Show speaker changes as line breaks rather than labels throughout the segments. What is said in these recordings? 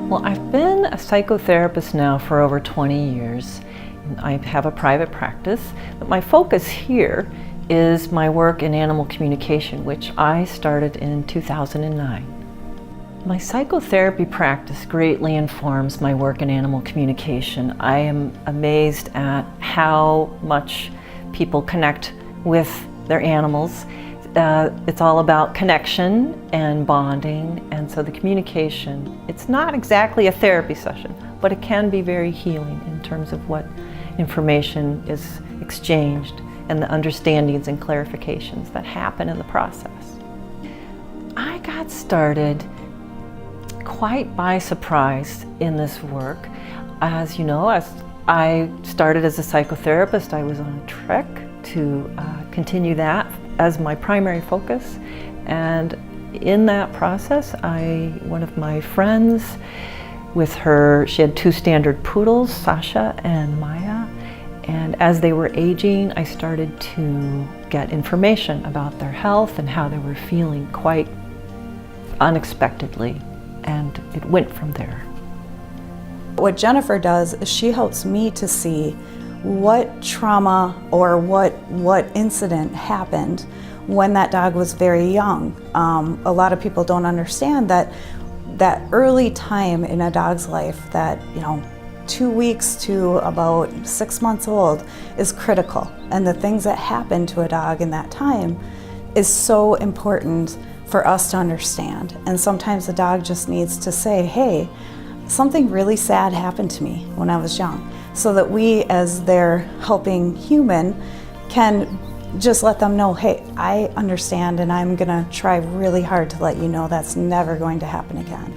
Well, I've been a psychotherapist now for over 20 years. I have a private practice, but my focus here is my work in animal communication, which I started in 2009. My psychotherapy practice greatly informs my work in animal communication. I am amazed at how much people connect with their animals. It's all about connection and bonding, and so the communication, it's not exactly a therapy session, but it can be very healing in terms of what information is exchanged and the understandings and clarifications that happen in the process. I got started quite by surprise in this work. As you know, as I started as a psychotherapist, I was on a trek to continue that as my primary focus, and in that process, one of my friends, with her, she had two standard poodles, Sasha and Maya, and as they were aging, I started to get information about their health and how they were feeling quite unexpectedly, and it went from there.
What Jennifer does is she helps me to see what trauma or what incident happened when that dog was very young. A lot of people don't understand that early time in a dog's life, that 2 weeks to about 6 months old, is critical, and the things that happen to a dog in that time is so important for us to understand. And sometimes the dog just needs to say, hey, something really sad happened to me when I was young, so that we, as their helping human, can just let them know, hey, I understand, and I'm gonna try really hard to let you know that's never going to happen again.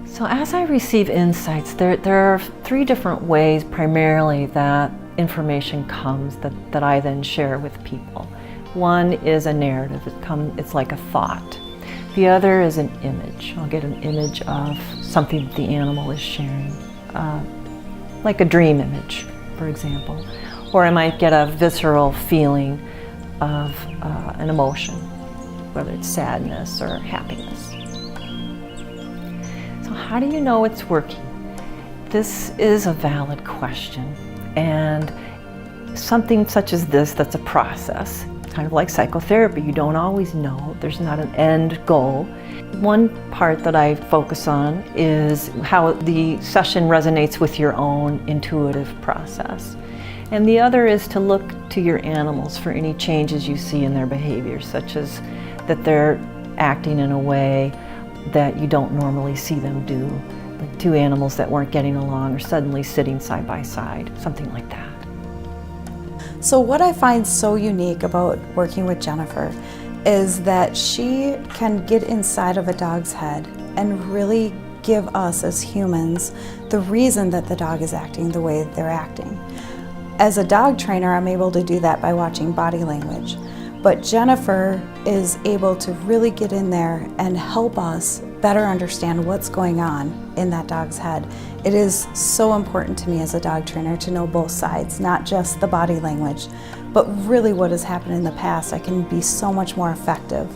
So as I receive insights, there are 3 different ways primarily that information comes that I then share with people. One is a narrative, it's like a thought. The other is an image. I'll get an image of something that the animal is sharing, like a dream image, for example. Or I might get a visceral feeling of an emotion, whether it's sadness or happiness. So how do you know it's working? This is a valid question, and something such as this, that's a process, kind of like psychotherapy. You don't always know. There's not an end goal. One part that I focus on is how the session resonates with your own intuitive process. And the other is to look to your animals for any changes you see in their behavior, such as that they're acting in a way that you don't normally see them do. Like 2 animals that weren't getting along are suddenly sitting side by side, something like that.
So what I find so unique about working with Jennifer is that she can get inside of a dog's head and really give us as humans the reason that the dog is acting the way they're acting. As a dog trainer, I'm able to do that by watching body language. But Jennifer is able to really get in there and help us better understand what's going on in that dog's head. It is so important to me as a dog trainer to know both sides, not just the body language, but really what has happened in the past. I can be so much more effective.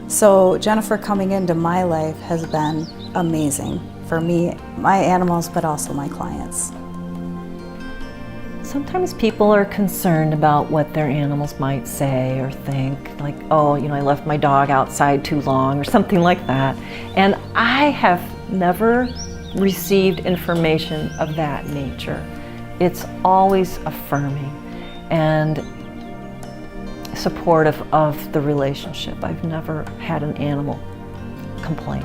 So Jennifer coming into my life has been amazing for me, my animals, but also my clients.
Sometimes people are concerned about what their animals might say or think, like, oh, I left my dog outside too long or something like that. And I have never received information of that nature. It's always affirming and supportive of the relationship. I've never had an animal complain.